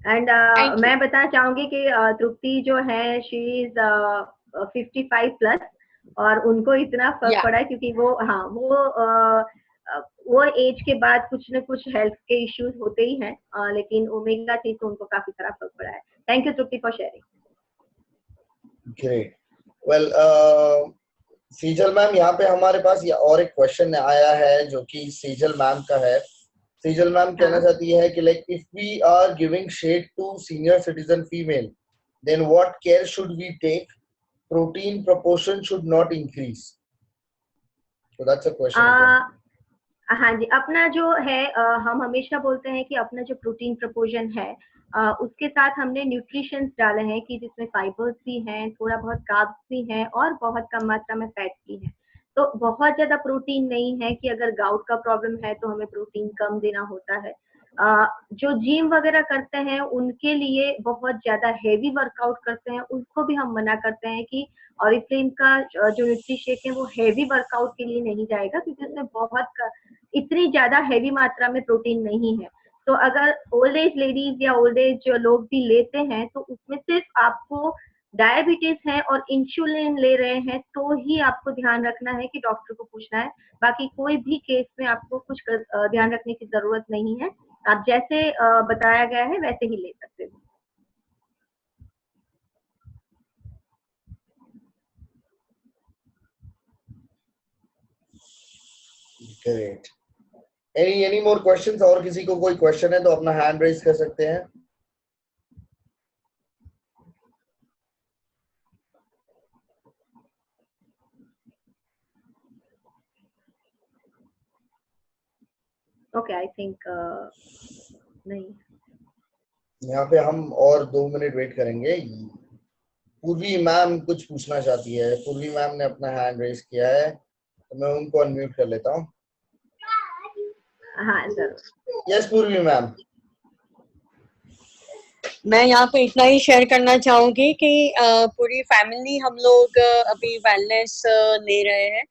And thank you. मैं बताना चाहूंगी कि तृप्ति जो है शी इज 55 प्लस, और उनको इतना फर्क या पड़ा है क्योंकि वो एज के बाद कुछ न कुछ हेल्थ के इश्यूज होते ही हैं, लेकिन ओमेगा 3 से उनको काफी सारा फर्क पड़ा है। Thank you Tripti for sharing. Great. Well सीजल ma'am, यहाँ पे हमारे पास और एक क्वेश्चन आया है जो कि सीजल मैम का है। सीजल मैम कहना चाहती है कि like if we are giving shed to senior citizen female, then what care should we take? Protein proportion should not increase. So that's a question again. हाँ जी, अपना जो है हम हमेशा बोलते हैं कि अपना जो प्रोटीन प्रपोर्शन है उसके साथ हमने न्यूट्रिशंस डाले हैं कि जिसमें फाइबर्स भी हैं, थोड़ा बहुत कार्ब्स भी हैं, और बहुत कम मात्रा में फैट भी है। तो बहुत ज्यादा प्रोटीन नहीं है कि अगर गाउट का प्रॉब्लम है तो हमें प्रोटीन कम देना होता है। जो जिम वगैरह करते हैं उनके लिए बहुत ज्यादा हेवी वर्कआउट करते हैं, उसको भी हम मना करते हैं कि ऑरिफ्लेम का जो न्यूट्रीशेक है वो हेवी वर्कआउट के लिए नहीं जाएगा, क्योंकि उसमें बहुत इतनी ज्यादा हेवी मात्रा में प्रोटीन नहीं है। तो अगर ओल्ड एज लेडीज या ओल्ड एज लोग भी लेते हैं तो उसमें सिर्फ आपको डायबिटीज है और इंसुलिन ले रहे हैं तो ही आपको ध्यान रखना है कि डॉक्टर को पूछना है। बाकी कोई भी केस में आपको कुछ ध्यान रखने की जरूरत नहीं है। आप जैसे बताया गया है वैसे ही ले सकते हो। Great. Any more questions? और किसी को कोई क्वेश्चन है तो अपना हैंड रेज कर सकते हैं। ओके, आई थिंक नहीं। यहाँ पे हम और 2 मिनट वेट करेंगे। पूर्वी मैम कुछ पूछना चाहती है। पूर्वी मैम ने अपना हैंड रेज किया है, तो मैं उनको अनम्यूट कर लेता हूँ। हाँ जरूर। यस पूर्वी मैम। मैं यहाँ पे इतना ही शेयर करना चाहूंगी कि पूरी फैमिली हम लोग अभी वेलनेस ले रहे हैं।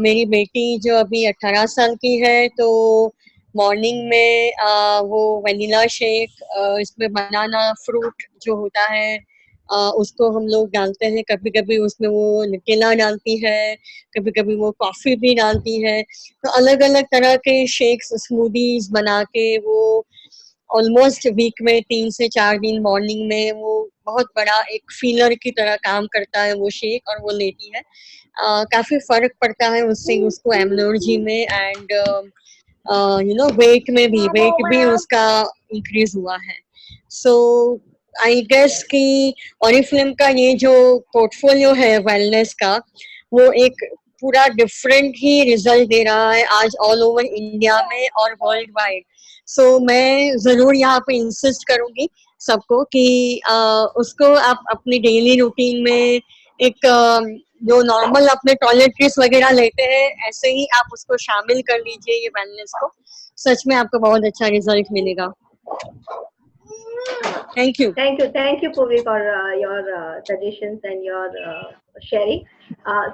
मेरी बेटी जो अभी 18 साल की है, तो मॉर्निंग में वो वनीला शेक, इसमें बनाना फ्रूट जो होता है उसको हम लोग डालते हैं। कभी कभी उसमें वो न्यूटेला डालती है, कभी कभी वो कॉफी भी डालती है। तो अलग अलग तरह के शेक्स, स्मूदीज बना के वो ऑलमोस्ट वीक में 3 से 4 दिन मॉर्निंग में वो बहुत बड़ा एक फीलर की तरह काम करता है वो शेक, और वो लेती है। काफी फर्क पड़ता है उससे, उसको एनर्जी में एंड वेट में भी, वेट भी उसका इंक्रीज हुआ है। सो आई गेस कि ऑरिफ्लेम का ये जो पोर्टफोलियो है वेलनेस का, वो एक पूरा डिफरेंट ही रिजल्ट दे रहा है आज ऑल ओवर इंडिया में और वर्ल्ड वाइड। सो मैं जरूर यहाँ पे इंसिस्ट करूंगी सबको कि उसको आप अपनी डेली रूटीन में एक जो नॉर्मल अपने टॉयलेटरीज वगैरह लेते हैं, ऐसे ही आप उसको शामिल कर लीजिए ये वेलनेस को। सच में आपको बहुत अच्छा रिजल्ट मिलेगा। Thank you Purvi for your suggestions and your sharing.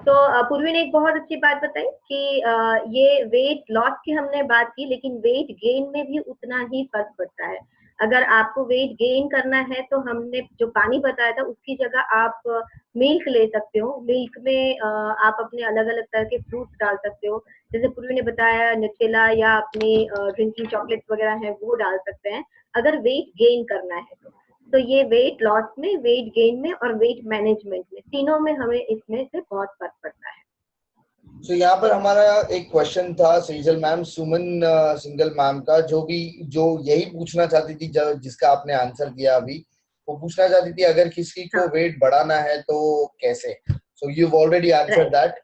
तो पूर्वी ने एक बहुत अच्छी बात बताई कि ये वेट लॉस की हमने बात की, लेकिन वेट गेन में भी उतना ही फर्क पड़ता है। अगर आपको वेट गेन करना है तो हमने जो पानी बताया था उसकी जगह आप मिल्क ले सकते हो। मिल्क में आप अपने अलग अलग तरह के फ्रूट्स डाल सकते हो। जैसे पूर्वी ने बताया न्यूटेला या अपनी ड्रिंकिंग चॉकलेट वगैरह है वो डाल सकते हैं अगर वेट गेन करना है तो ये वेट लॉस में, वेट गेन में और वेट मैनेजमेंट में, तीनों में हमें इसमें से बहुत फर्क पड़ता है। तो यहाँ पर हमारा एक क्वेश्चन था सेजल मैम, सुमन सिंगल मैम का, जो यही पूछना चाहती थी, जिसका आपने आंसर दिया अभी। वो पूछना चाहती थी अगर किसी को वेट बढ़ाना है तो कैसे। So you already answer that,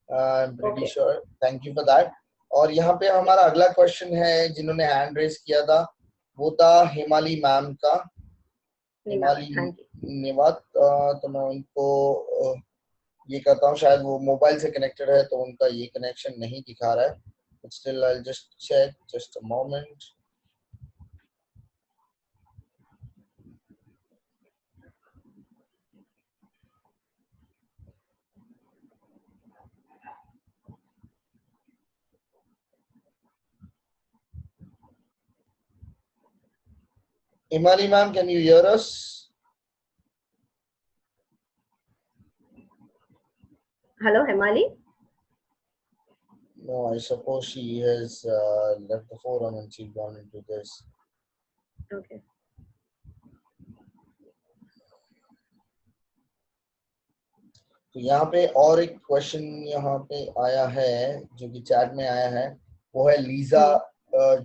I am pretty sure. Thank you for that. और यहाँ पे हमारा अगला क्वेश्चन है, जिन्होंने हैंड रेज किया था वो था हिमाली मैम का, हिमाली निवात। तो मैं उनको ये करता हूँ, शायद वो मोबाइल से कनेक्टेड है तो उनका ये कनेक्शन नहीं दिखा रहा है, but still I just check, just a moment. Himali ma'am, can you hear us? Hello, Himali. No, I suppose she has left the forum and she's gone into this. Okay. तो यहाँ पे और एक question यहाँ पे आया है जो कि चैट में आया है, वो है लीजा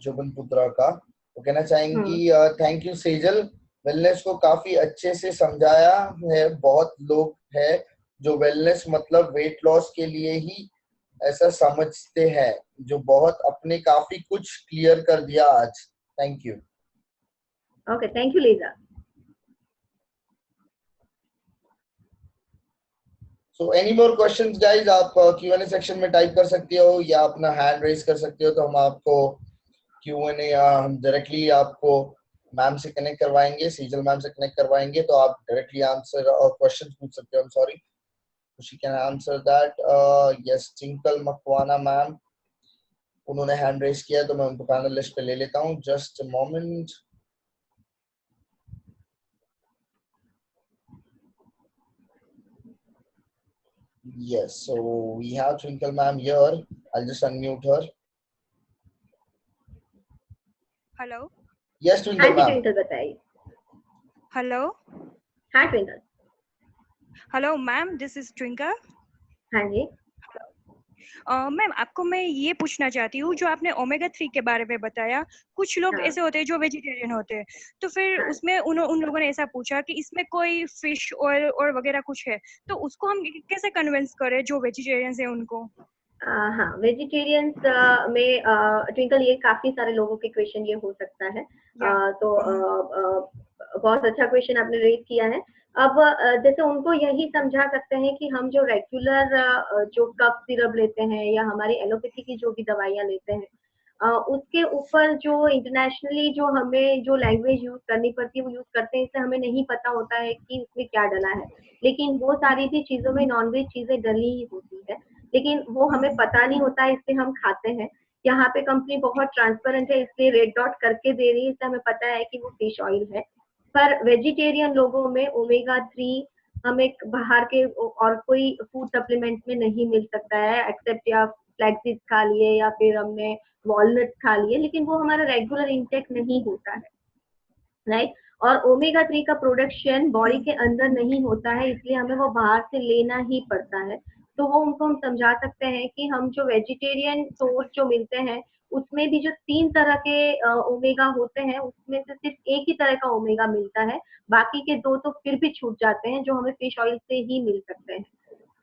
जुबनपुत्रा का। वो कहना चाहेंगी थैंक यू सेजल, वेलनेस को काफी अच्छे से समझाया है। बहुत लोग हैं जो वेलनेस मतलब वेट लॉस के लिए ही ऐसा समझते हैं, जो बहुत अपने काफी कुछ क्लियर कर दिया आज। Thank you. Okay, thank you Lisa. So any more questions guys? आप Q&A सेक्शन में टाइप कर सकते हो या अपना हैंड रेज कर सकते हो, तो हम आपको Q&A हम डायरेक्टली आपको मैम से कनेक्ट करवाएंगे, सीजल मैम से कनेक्ट करवाएंगे, तो आप डायरेक्टली आंसर और क्वेश्चन पूछ सकते हो। I'm sorry, she can answer that. Yes, tinkle Makwana ma'am, उन्होंने हैंड रेज किया तो मैं उनको पैनल लिस्ट पे ले लेता हूँ। Just a moment. Yes, so we have Twinkle ma'am here. I'll just unmute her. Hello. Yes, Twinkle ma'am. Twinkle बताइए। Hello. हाँ Twinkle। Hello, ma'am. This is Twinkle. हाँ जी। मैम आपको मैं ये पूछना चाहती हूँ, जो आपने ओमेगा 3 के बारे में बताया, कुछ लोग हाँ। ऐसे होते हैं जो वेजिटेरियन होते हैं, तो फिर हाँ। उसमें उन लोगों ने ऐसा पूछा कि इसमें कोई फिश ऑयल और वगैरह कुछ है, तो उसको हम कैसे कन्विंस करें जो वेजिटेरियंस है उनको? हाँ, वेजिटेरियंस में ट्विंकल, ये काफी सारे लोगों के क्वेश्चन ये हो सकता है। या तो बहुत अच्छा क्वेश्चन आपने रेज किया है। अब जैसे उनको यही समझा सकते हैं कि हम जो रेगुलर जो कफ सिरप लेते हैं या हमारी एलोपैथी की जो भी दवाइयाँ लेते हैं, उसके ऊपर जो इंटरनेशनली जो हमें जो लैंग्वेज यूज करनी पड़ती है वो यूज करते हैं, इससे हमें नहीं पता होता है कि उसमें क्या डला है। लेकिन वो सारी भी चीजों में नॉनवेज चीजें डली ही होती है, लेकिन वो हमें पता नहीं होता है, इसलिए हम खाते हैं। यहाँ पे कंपनी बहुत ट्रांसपेरेंट है, इसलिए रेड डॉट करके दे रही है, इससे हमें पता है कि वो फिश ऑयल है। पर वेजिटेरियन लोगों में ओमेगा 3 हमें बाहर के और कोई फूड सप्लीमेंट में नहीं मिल सकता है, एक्सेप्ट या फ्लैक्स खा लिए या फिर हमने वॉलनट खा लिए, लेकिन वो हमारा रेगुलर इंटेक नहीं होता है, राइट। और ओमेगा 3 का प्रोडक्शन बॉडी के अंदर नहीं होता है, इसलिए हमें वो बाहर से लेना ही पड़ता है। तो वो उनको हम समझा सकते हैं कि हम जो वेजिटेरियन सोर्स जो मिलते हैं, उसमें भी जो 3 तरह के ओमेगा होते हैं, उसमें से सिर्फ एक ही तरह का ओमेगा मिलता है, बाकी के 2 तो फिर भी छूट जाते हैं, जो हमें फिश ऑयल से ही मिल सकते हैं।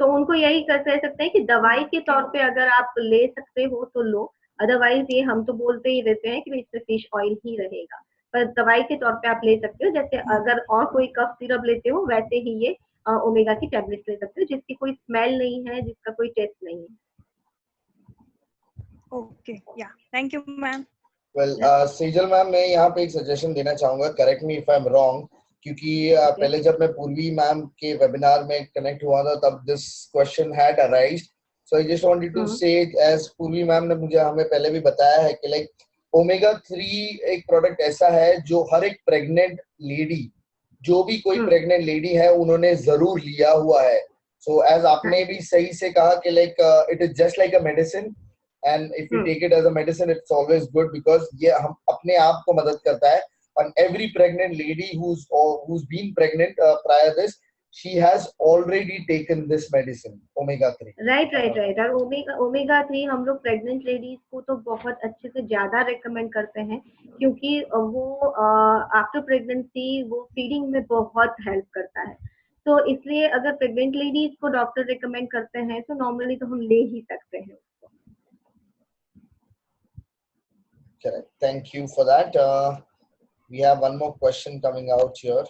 तो उनको यही कर कह सकते हैं कि दवाई के तौर पे अगर आप ले सकते हो तो लो, अदरवाइज ये हम तो बोलते ही रहते हैं कि इसमें फिश ऑयल ही रहेगा। पर दवाई के तौर पे आप ले सकते हो, जैसे अगर और कोई कफ सिरप लेते हो वैसे ही ये ओमेगा की टैबलेट ले सकते हो, जिसकी कोई स्मेल नहीं है, जिसका कोई टेस्ट नहीं है। ओके, या thank you ma'am. Well Sejal ma'am, मैं यहाँ पे एक सजेशन देना चाहूंगा, correct me if I am wrong, क्योंकि पहले जब मैं पूर्वी मैम के वेबिनार में कनेक्ट हुआ था तब this question had arised, so I just wanted to say, as Purvi ma'am ने मुझे हमें पहले भी बताया है कि लाइक ओमेगा 3 एक प्रोडक्ट ऐसा है जो हर एक प्रेग्नेंट लेडी, जो भी कोई प्रेग्नेंट लेडी है, उन्होंने जरूर लिया हुआ है। सो एज आपने भी सही से कहा कि like it is just like a medicine, and if we take it as a medicine, it's always good because ये हम अपने आप को मदद करता है। and every pregnant lady who's been pregnant prior this, she has already taken this medicine omega 3। Right. और omega 3 हम लोग प्रेग्नेंट लेडीज को तो बहुत अच्छे से ज्यादा रेकमेंड करते हैं, क्योंकि वो आफ्टर प्रेगनेंसी वो फीडिंग में बहुत हेल्प करता है। तो इसलिए अगर प्रेग्नेंट लेडीज को डॉक्टर रेकमेंड करते हैं तो नॉर्मली तो हम ले ही सकते हैं। Correct. Thank you for that. We have one more question coming out here,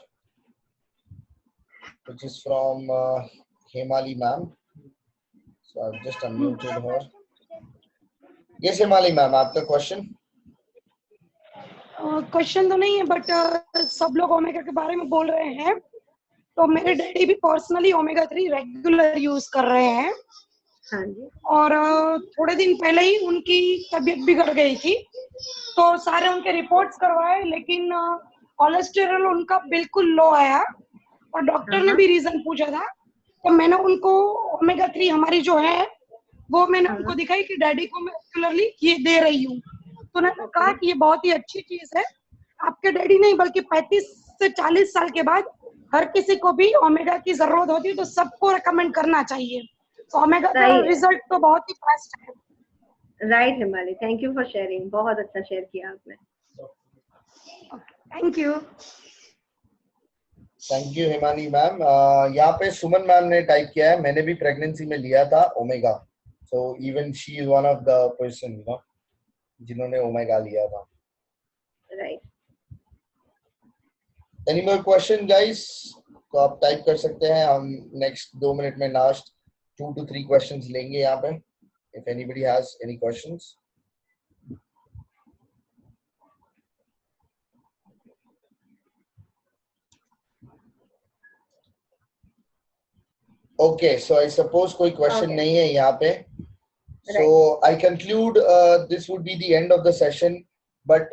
which is from Hemali ma'am. So I've just unmuted her. Yes, Hemali ma'am, आपका question? क्वेश्चन तो नहीं है, बट सब लोग ओमेगा के बारे में बोल रहे हैं, तो मेरे डैडी भी पर्सनली ओमेगा 3 रेगुलर यूज कर रहे हैं। हाँ जी। और थोड़े दिन पहले ही उनकी तबीयत बिगड़ गई थी, तो सारे उनके रिपोर्ट्स करवाए, लेकिन कोलेस्टेरॉल उनका बिल्कुल लो आया, और डॉक्टर ने भी रीजन पूछा था, तो मैंने उनको ओमेगा 3 हमारी जो है वो मैंने उनको दिखाई कि डैडी को मैं रेगुलरली ये दे रही हूँ। तो उन्होंने कहा कि ये बहुत ही अच्छी चीज है, आपके डैडी नहीं बल्कि 35 से 40 साल के बाद हर किसी को भी ओमेगा की जरूरत होती है, तो सबको रेकमेंड करना चाहिए। तो ओमेगा का रिजल्ट तो बहुत ही फास्ट है। राइट हिमाली, थैंक यू फॉर शेयरिंग, बहुत अच्छा शेयर किया आपने। Thank you. Thank you Himani ma'am. यहाँ पे सुमन मैम ने टाइप किया है, मैंने भी प्रेगनेंसी में लिया था omega, so even she is one of the person you know जिन्होंने ओमेगा लिया था। Right. Any more question guys? तो आप टाइप कर सकते हैं, हम नेक्स्ट 2 मिनट में लास्ट 2 to 3 क्वेश्चंस लेंगे यहाँ पे, if anybody has any questions। Okay, so I suppose कोई question नहीं है यहाँ पे, so I conclude this would be the end of the session, but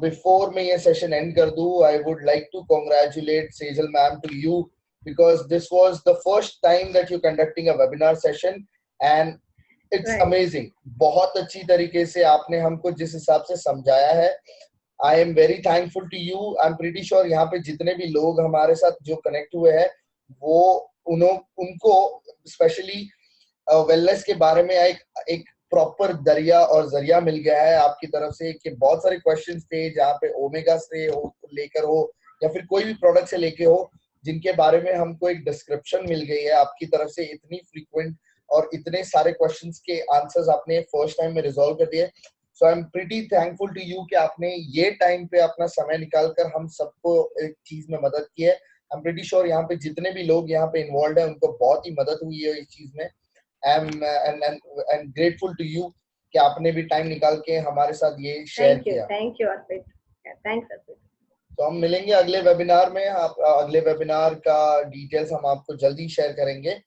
before मैं ये session end कर दूँ, I would like to congratulate Sejal ma'am to you, because this was the first time that you're conducting a webinar session and it's amazing। बहुत अच्छी तरीके से आपने हमको जिस हिसाब से समझाया है, I am very thankful to you। I'm pretty sure यहाँ पे जितने भी लोग हमारे साथ जो कनेक्ट हुए हैं, वो उनको स्पेशली वेलनेस के बारे में एक प्रॉपर दरिया और जरिया मिल गया है आपकी तरफ से कि बहुत सारे क्वेश्चंस थे जहाँ पे ओमेगा से लेकर हो या फिर कोई भी प्रोडक्ट से लेके हो, जिनके बारे में हमको एक डिस्क्रिप्शन मिल गई है आपकी तरफ से। इतनी फ्रीक्वेंट और इतने सारे क्वेश्चंस के आंसर्स आपने फर्स्ट टाइम में रिजॉल्व कर दिए। So I am pretty thankful to you कि आपने ये टाइम पे अपना समय निकालकर हम सबको एक चीज में मदद की है। आई एम प्रीटी श्योर यहाँ पे जितने भी लोग यहाँ पे इन्वॉल्व है उनको बहुत ही मदद हुई है इस चीज में। I am grateful to you कि आपने भी टाइम निकाल के हमारे साथ ये शेयर किया। थैंक यू अर्पित, थैंक्स अर्पित। तो हम मिलेंगे अगले वेबिनार में। अगले वेबिनार का डिटेल्स हम आपको जल्दी शेयर करेंगे।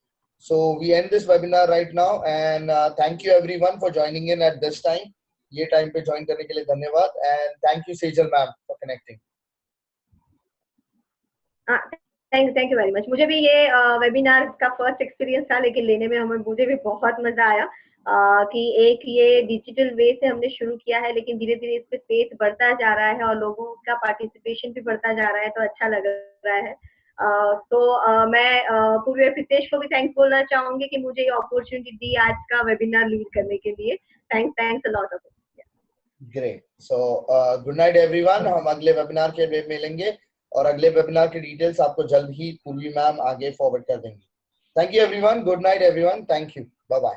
So we end this webinar right now and thank you everyone for joining in at this time. ये टाइम पे ज्वाइन करने के लिए धन्यवाद and thank you Sejal ma'am for connecting. Thank you very much. मुझे भी ये वेबिनार का फर्स्ट एक्सपीरियंस था, लेकिन लेने में मुझे भी बहुत मजा आया कि एक ये डिजिटल वे से हमने शुरू किया है, लेकिन धीरे धीरे इस पे स्पेस बढ़ता जा रहा है और लोगों का पार्टिसिपेशन भी बढ़ता जा रहा है, तो अच्छा लग रहा है। मैं पूरे प्रीतेश को भी थैंक्स बोलना चाहूंगी कि मुझे ये अपॉर्चुनिटी दी आज का वेबिनार लीड करने के लिए। Thanks a lot of it. Great. So good night everyone. हम अगले वेबिनार के लिए मिलेंगे और अगले वेबिनार के डिटेल्स आपको जल्द ही पूर्वी मैम आगे फॉरवर्ड कर देंगे। Thank you everyone. Good night everyone. Thank you. Bye bye.